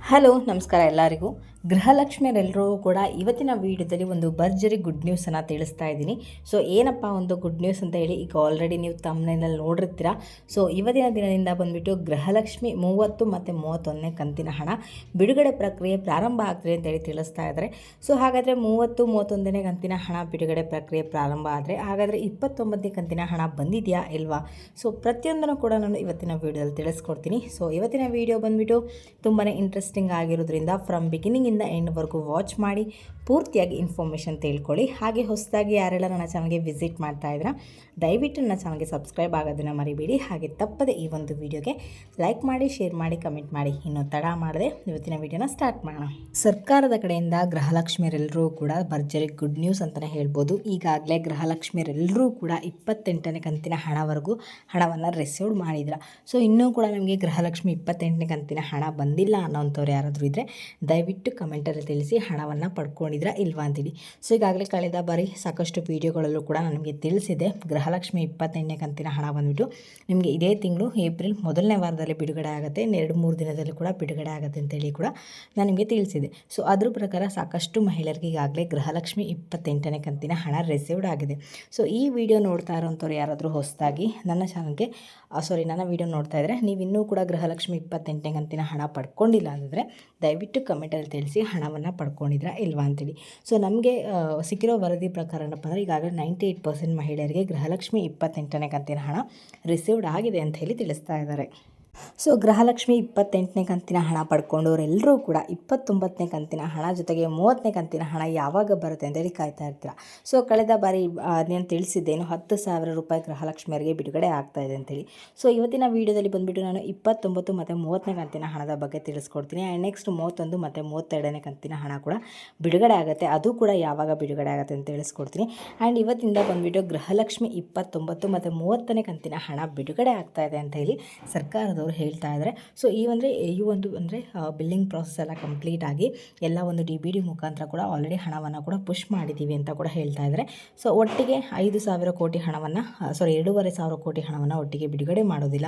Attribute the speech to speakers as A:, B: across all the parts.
A: Hello ನಮಸ್ಕಾರ ಎಲ್ಲರಿಗೂ. ಗೃಹಲಕ್ಷ್ಮಿಯರೆಲ್ಲರೂ ಕೂಡ ಇವತ್ತಿನ ವಿಡಿಯೋದಲ್ಲಿ ಒಂದು ಭರ್ಜರಿ ಗುಡ್ ನ್ಯೂಸನ್ನು ತಿಳಿಸ್ತಾ ಇದ್ದೀನಿ. ಸೊ ಏನಪ್ಪ ಒಂದು ಗುಡ್ ನ್ಯೂಸ್ ಅಂತ ಹೇಳಿ ಈಗ ಆಲ್ರೆಡಿ ನೀವು ತಮ್ಮನೇನಲ್ಲಿ ನೋಡಿರ್ತೀರ. ಸೊ ಇವತ್ತಿನ ದಿನದಿಂದ ಬಂದುಬಿಟ್ಟು ಗೃಹಲಕ್ಷ್ಮಿ 30 ಮತ್ತು 31ನೇ ಕಂತಿನ ಹಣ ಬಿಡುಗಡೆ ಪ್ರಕ್ರಿಯೆ ಪ್ರಾರಂಭ ಆಗ್ತದೆ ಅಂತೇಳಿ ತಿಳಿಸ್ತಾ ಇದ್ದಾರೆ. ಸೊ ಹಾಗಾದರೆ 30, 31ನೇ ಕಂತಿನ ಹಣ ಬಿಡುಗಡೆ ಪ್ರಕ್ರಿಯೆ ಪ್ರಾರಂಭ ಆದರೆ ಹಾಗಾದರೆ 29ನೇ ಕಂತಿನ ಹಣ ಬಂದಿದೆಯಾ ಇಲ್ವಾ? ಸೊ ಪ್ರತಿಯೊಂದನ್ನು ಕೂಡ ನಾನು ಇವತ್ತಿನ ವಿಡಿಯೋದಲ್ಲಿ ತಿಳಿಸ್ಕೊಡ್ತೀನಿ. ಸೊ ಇವತ್ತಿನ ವಿಡಿಯೋ ಬಂದುಬಿಟ್ಟು ತುಂಬಾ ಇಂಟ್ರೆಸ್ಟಿಂಗ್ ಆಗಿರೋದ್ರಿಂದ ಫ್ರಮ್ ಬಿಗಿನಿಂಗಿಂದ ಎಂಡ್ವರೆಗೂ ವಾಚ್ ಮಾಡಿ ಪೂರ್ತಿಯಾಗಿ ಇನ್ಫಾರ್ಮೇಷನ್ ತಿಳ್ಕೊಳ್ಳಿ. ಹಾಗೆ ಹೊಸದಾಗಿ ಯಾರೆಲ್ಲ ನನ್ನ ಚಾನಲ್ಗೆ ವಿಸಿಟ್ ಮಾಡ್ತಾ ಇದ್ದೀರಾ ದಯವಿಟ್ಟು ನನ್ನ ಚಾನಲ್ಗೆ ಸಬ್ಸ್ಕ್ರೈಬ್ ಆಗೋದನ್ನು ಮರಿಬೇಡಿ. ಹಾಗೆ ತಪ್ಪದೆ ಈ ಒಂದು ವಿಡಿಯೋಗೆ ಲೈಕ್ ಮಾಡಿ, ಶೇರ್ ಮಾಡಿ, ಕಮೆಂಟ್ ಮಾಡಿ. ಇನ್ನೂ ತಡ ಮಾಡದೆ ಇವತ್ತಿನ ವಿಡಿಯೋನ ಸ್ಟಾರ್ಟ್ ಮಾಡೋಣ. ಸರ್ಕಾರದ ಕಡೆಯಿಂದ ಗೃಹಲಕ್ಷ್ಮಿಯರೆಲ್ಲರೂ ಕೂಡ ಭರ್ಜರಿ ಗುಡ್ ನ್ಯೂಸ್ ಅಂತಲೇ ಹೇಳ್ಬೋದು. ಈಗಾಗಲೇ ಗೃಹಲಕ್ಷ್ಮಿಯರೆಲ್ಲರೂ ಕೂಡ 28ನೇ ಕಂತಿನ ಹಣವನ್ನು ರಿಸೀವ್ ಮಾಡಿದ್ರ. ಸೊ ಇನ್ನೂ ಕೂಡ ನಮಗೆ ಗೃಹಲಕ್ಷ್ಮಿ 28ನೇ ಕಂತಿನ ಹಣ ಬಂದಿಲ್ಲ ಅನ್ನೋಂಥವ್ರು ಯಾರಾದರೂ ಇದ್ದರೆ ದಯವಿಟ್ಟು ಕಮೆಂಟಲ್ಲಿ ತಿಳಿಸಿ ಹಣವನ್ನು ಪಡ್ಕೊಂಡಿದ್ರಾ ಇಲ್ವಾ ಅಂತೇಳಿ. ಸೊ ಈಗಾಗಲೇ ಕಳೆದ ಬಾರಿ ಸಾಕಷ್ಟು ವೀಡಿಯೋಗಳಲ್ಲೂ ಕೂಡ ನನಗೆ ತಿಳಿಸಿದೆ ಗೃಹಲಕ್ಷ್ಮಿ 28ನೇ ಕಂತಿನ ಹಣ ಬಂದುಬಿಟ್ಟು ನಿಮಗೆ ಇದೇ ತಿಂಗಳು ಏಪ್ರಿಲ್ ಮೊದಲನೇ ವಾರದಲ್ಲಿ ಬಿಡುಗಡೆ ಆಗುತ್ತೆ, 2-3 ದಿನದಲ್ಲಿ ಕೂಡ ಬಿಡುಗಡೆ ಆಗುತ್ತೆ ಅಂತೇಳಿ ಕೂಡ ನಾನು ನಿಮಗೆ ತಿಳಿಸಿದೆ. ಸೊ ಅದ್ರ ಪ್ರಕಾರ ಸಾಕಷ್ಟು ಮಹಿಳೆಯರಿಗೆ ಈಗಾಗಲೇ ಗೃಹಲಕ್ಷ್ಮಿ 28ನೇ ಕಂತಿನ ಹಣ ರಿಸೀವ್ಡ್ ಆಗಿದೆ. ಸೊ ಈ ವಿಡಿಯೋ ನೋಡ್ತಾ ಇರೋಂಥವ್ರು ಯಾರಾದರೂ ಹೊಸದಾಗಿ ನನ್ನ ಚಾನಲ್ಗೆ ನನ್ನ ವಿಡಿಯೋ ನೋಡ್ತಾ ಇದ್ದರೆ ನೀವು ಇನ್ನೂ ಕೂಡ ಗೃಹಲಕ್ಷ್ಮಿ 28ನೇ ಕಂತಿನ ಹಣ ಪಡ್ಕೊಂಡಿಲ್ಲ ಅಂದರೆ ದಯವಿಟ್ಟು ಕಮೆಂಟಲ್ಲಿ ತಿಳಿಸಿ ಹಣವನ್ನು ಪಡ್ಕೊಂಡಿದ್ರಾ ಇಲ್ವಾ ಅಂತೇಳಿ. ಸೊ ನಮಗೆ ಸಿಕ್ಕಿರೋ ವರದಿ ಪ್ರಕಾರ ಏನಪ್ಪ ಅಂದರೆ ಈಗಾಗಲೇ 98% ಮಹಿಳೆಯರಿಗೆ ಗೃಹಲಕ್ಷ್ಮಿ 28ನೇ ಕಂತಿನ ಹಣ ರಿಸೀವ್ಡ್ ಆಗಿದೆ ಅಂತ ಹೇಳಿ ತಿಳಿಸ್ತಾ ಇದ್ದಾರೆ. ಸೊ ಗೃಹಲಕ್ಷ್ಮಿ 28ನೇ ಕಂತಿನ ಹಣ ಪಡ್ಕೊಂಡವರೆಲ್ಲರೂ ಕೂಡ 29ನೇ ಕಂತಿನ ಹಣ ಜೊತೆಗೆ 30ನೇ ಕಂತಿನ ಹಣ ಯಾವಾಗ ಬರುತ್ತೆ ಅಂತೇಳಿ ಕಾಯ್ತಾ ಇರ್ತೀರ. ಸೊ ಕಳೆದ ಬಾರಿ ನಾನು ತಿಳಿಸಿದ್ದೇನು 10,000 ರೂಪಾಯಿ ಗೃಹಲಕ್ಷ್ಮಿಯರಿಗೆ ಬಿಡುಗಡೆ ಆಗ್ತಾ ಇದೆ ಅಂತೇಳಿ. ಸೊ ಇವತ್ತಿನ ವಿಡಿಯೋದಲ್ಲಿ ಬಂದುಬಿಟ್ಟು ನಾನು 29 ಮತ್ತು 30ನೇ ಕಂತಿನ ಹಣದ ಬಗ್ಗೆ ತಿಳಿಸ್ಕೊಡ್ತೀನಿ. ಆ್ಯಂಡ್ ನೆಕ್ಸ್ಟ್ 31 ಮತ್ತು 32ನೇ ಕಂತಿನ ಹಣ ಕೂಡ ಬಿಡುಗಡೆ ಆಗುತ್ತೆ, ಅದು ಕೂಡ ಯಾವಾಗ ಬಿಡುಗಡೆ ಆಗುತ್ತೆ ಅಂತ ತಿಳಿಸ್ಕೊಡ್ತೀನಿ. ಆ್ಯಂಡ್ ಇವತ್ತಿಂದ ಬಂದುಬಿಟ್ಟು ಗೃಹಲಕ್ಷ್ಮಿ 29 ಮತ್ತು 30ನೇ ಕಂತಿನ ಹಣ ಬಿಡುಗಡೆ ಆಗ್ತಾ ಇದೆ ಅಂತ ಹೇಳಿ ಸರ್ಕಾರದ ಹೇಳ್ತಾ ಇದ್ದಾರೆ. ಸೊ ಈ ಒಂದು ಬಿಲ್ಲಿಂಗ್ ಪ್ರಾಸೆಸ್ ಎಲ್ಲ ಕಂಪ್ಲೀಟ್ ಆಗಿ ಎಲ್ಲ ಒಂದು DBD ಮುಖಾಂತರ ಕೂಡ ಆಲ್ರೆಡಿ ಹಣವನ್ನು ಕೂಡ ಪುಷ್ ಮಾಡಿದ್ದೀವಿ ಅಂತ ಕೂಡ ಹೇಳ್ತಾ ಇದ್ದಾರೆ. ಸೊ ಒಟ್ಟಿಗೆ 5,000 ಕೋಟಿ ಹಣವನ್ನು 2,500 ಕೋಟಿ ಹಣವನ್ನು ಒಟ್ಟಿಗೆ ಬಿಡುಗಡೆ ಮಾಡೋದಿಲ್ಲ.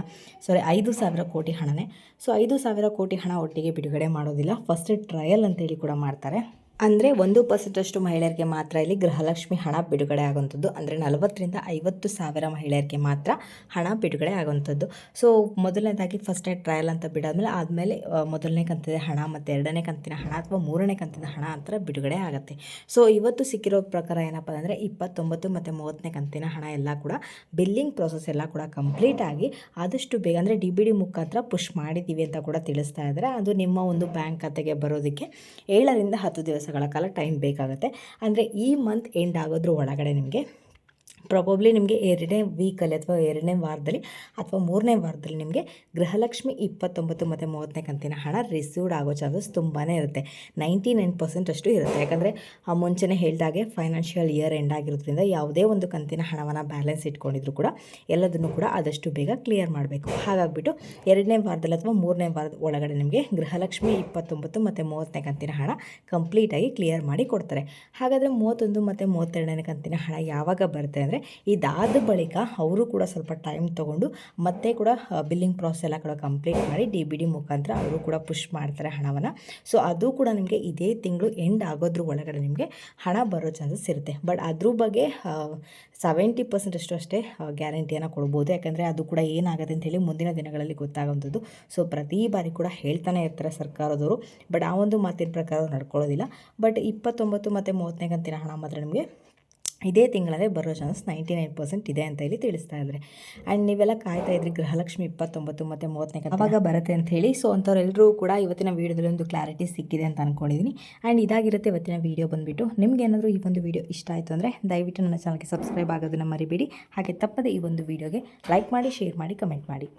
A: 5,000 ಕೋಟಿ ಹಣನೇ. ಸೊ 5,000 ಕೋಟಿ ಹಣ ಒಟ್ಟಿಗೆ ಬಿಡುಗಡೆ ಮಾಡೋದಿಲ್ಲ, ಫಸ್ಟ್ ಟ್ರಯಲ್ ಅಂತೇಳಿ ಕೂಡ ಮಾಡ್ತಾರೆ. ಅಂದರೆ 1% ಮಹಿಳೆಯರಿಗೆ ಮಾತ್ರ ಇಲ್ಲಿ ಗೃಹಲಕ್ಷ್ಮಿ ಹಣ ಬಿಡುಗಡೆ ಆಗುವಂಥದ್ದು. ಅಂದರೆ 40,000-50,000 ಮಹಿಳೆಯರಿಗೆ ಮಾತ್ರ ಹಣ ಬಿಡುಗಡೆ ಆಗುವಂಥದ್ದು. ಸೊ ಮೊದಲನೇದಾಗಿ ಫಸ್ಟ್ ಟ್ರಯಲ್ ಅಂತ ಆದಮೇಲೆ ಮೊದಲನೇ ಕಂತಿನ ಹಣ ಮತ್ತು 2ನೇ ಕಂತಿನ ಹಣ ಅಥವಾ 3ನೇ ಕಂತಿನ ಹಣ ಅಂತ ಬಿಡುಗಡೆ ಆಗುತ್ತೆ. ಸೊ ಇವತ್ತು ಸಿಕ್ಕಿರೋ ಪ್ರಕಾರ ಏನಪ್ಪ ಅಂದರೆ 29 ಮತ್ತು 30ನೇ ಕಂತಿನ ಹಣ ಎಲ್ಲ ಕೂಡ ಬಿಲ್ಲಿಂಗ್ ಪ್ರೋಸೆಸ್ ಎಲ್ಲ ಕೂಡ ಕಂಪ್ಲೀಟ್ ಆಗಿ ಆದಷ್ಟು ಬೇಗ ಅಂದರೆ DBD ಮುಖಾಂತರ ಪುಷ್ ಮಾಡಿದ್ದೀವಿ ಅಂತ ಕೂಡ ತಿಳಿಸ್ತಾ ಇದ್ದಾರೆ. ಅದು ನಿಮ್ಮ ಒಂದು ಬ್ಯಾಂಕ್ ಖಾತೆಗೆ ಬರೋದಕ್ಕೆ 7-10 ದಿವಸಗಳ ಕಾಲ ಟೈಮ್ ಬೇಕಾಗುತ್ತೆ. ಅಂದರೆ ಈ ಮಂತ್ ಎಂಡ್ ಆಗೋದ್ರ ಒಳಗಡೆ ಪ್ರಾಬಬ್ಲಿ ನಿಮಗೆ 2ನೇ ವೀಕಲ್ಲಿ ಅಥವಾ 2ನೇ ವಾರದಲ್ಲಿ ಅಥವಾ 3ನೇ ವಾರದಲ್ಲಿ ನಿಮಗೆ ಗೃಹಲಕ್ಷ್ಮಿ 29 ಮತ್ತು 30ನೇ ಕಂತಿನ ಹಣ ರಿಸೀವ್ಡ್ ಆಗೋ ಚಾನ್ಸಸ್ ತುಂಬಾ ಇರುತ್ತೆ. 99% ಅಷ್ಟು ಇರುತ್ತೆ. ಯಾಕಂದರೆ ಮುಂಚೆನೇ ಹೇಳಿದಾಗೆ ಫೈನಾನ್ಷಿಯಲ್ ಇಯರ್ ಎಂಡ್ ಆಗಿರೋದ್ರಿಂದ ಯಾವುದೇ ಒಂದು ಕಂತಿನ ಹಣವನ್ನು ಬ್ಯಾಲೆನ್ಸ್ ಇಟ್ಕೊಂಡಿದ್ರು ಕೂಡ ಎಲ್ಲದನ್ನು ಕೂಡ ಆದಷ್ಟು ಬೇಗ ಕ್ಲಿಯರ್ ಮಾಡಬೇಕು. ಹಾಗಾಗಿಬಿಟ್ಟು 2ನೇ ವಾರದಲ್ಲಿ ಅಥವಾ 3ನೇ ವಾರದ ಒಳಗಡೆ ನಿಮಗೆ ಗೃಹಲಕ್ಷ್ಮಿ 29 ಮತ್ತು 30ನೇ ಕಂತಿನ ಹಣ ಕಂಪ್ಲೀಟಾಗಿ ಕ್ಲಿಯರ್ ಮಾಡಿ ಕೊಡ್ತಾರೆ. ಹಾಗಾದರೆ 31 ಮತ್ತು 32ನೇ ಕಂತಿನ ಹಣ ಯಾವಾಗ ಬರುತ್ತೆ ಅಂದರೆ ಇದಾದ ಬಳಿಕ ಅವರು ಕೂಡ ಸ್ವಲ್ಪ ಟೈಮ್ ತೊಗೊಂಡು ಮತ್ತೆ ಕೂಡ ಬಿಲ್ಲಿಂಗ್ ಪ್ರಾಸೆಸ್ ಎಲ್ಲ ಕೂಡ ಕಂಪ್ಲೀಟ್ ಮಾಡಿ DBD ಮುಖಾಂತರ ಅವರು ಕೂಡ ಪುಷ್ ಮಾಡ್ತಾರೆ ಹಣವನ್ನು. ಸೊ ಅದು ಕೂಡ ನಿಮಗೆ ಇದೇ ತಿಂಗಳು ಎಂಡ್ ಆಗೋದ್ರ ಒಳಗಡೆ ನಿಮಗೆ ಹಣ ಬರೋ ಚಾನ್ಸಸ್ ಇರುತ್ತೆ. ಬಟ್ ಅದ್ರ ಬಗ್ಗೆ 70% ಅಷ್ಟೇ ಗ್ಯಾರಂಟಿಯನ್ನು ಕೊಡ್ಬೋದು. ಯಾಕಂದರೆ ಅದು ಕೂಡ ಏನಾಗುತ್ತೆ ಅಂತೇಳಿ ಮುಂದಿನ ದಿನಗಳಲ್ಲಿ ಗೊತ್ತಾಗುವಂಥದ್ದು. ಸೊ ಪ್ರತಿ ಬಾರಿ ಕೂಡ ಹೇಳ್ತಾನೆ ಇರ್ತಾರೆ ಸರ್ಕಾರದವರು, ಬಟ್ ಆ ಒಂದು ಮಾತಿನ ಪ್ರಕಾರ ನಡ್ಕೊಳ್ಳೋದಿಲ್ಲ. ಬಟ್ 29 ಮತ್ತು 30ನೇ ಕಂತಿನ ಹಣ ಮಾತ್ರ ನಿಮಗೆ ಇದೇ ತಿಂಗಳಲ್ಲೇ ಬರೋ ಚಾನ್ಸ್ 99% ಇದೆ ಅಂತ ಹೇಳಿ ತಿಳಿಸ್ತಾ ಇದ್ದಾರೆ. ಆ್ಯಂಡ್ ನೀವೆಲ್ಲ ಕಾಯ್ತಾ ಇದ್ರಿ ಗೃಹಲಕ್ಷ್ಮಿ 29 ಮತ್ತು 30ನೇ ಕಂತು ಆವಾಗ ಬರುತ್ತೆ ಅಂತ ಹೇಳಿ. ಸೊ ಅಂಥವ್ರೆಲ್ಲರೂ ಕೂಡ ಇವತ್ತಿನ ವೀಡಿಯೋದಲ್ಲಿ ಒಂದು ಕ್ಲಾರಿಟಿ ಸಿಕ್ಕಿದೆ ಅಂತ ಅಂದ್ಕೊಂಡಿದ್ದೀನಿ. ಆ್ಯಂಡ್ ಇದಾಗಿರುತ್ತೆ ಇವತ್ತಿನ ವೀಡಿಯೋ ಬಂದುಬಿಟ್ಟು. ನಿಮ್ಗೆ ಏನಾದರೂ ಈ ಒಂದು ವೀಡಿಯೋ ಇಷ್ಟ ಆಯಿತು ಅಂದರೆ ದಯವಿಟ್ಟು ನನ್ನ ಚಾನಲ್ಗೆ ಸಬ್ಸ್ಕ್ರೈಬ್ ಆಗೋದನ್ನು ಮರಿಬೇಡಿ. ಹಾಗೆ ತಪ್ಪದೆ ಈ ಒಂದು ವೀಡಿಯೋಗೆ ಲೈಕ್ ಮಾಡಿ, ಶೇರ್ ಮಾಡಿ, ಕಮೆಂಟ್ ಮಾಡಿ.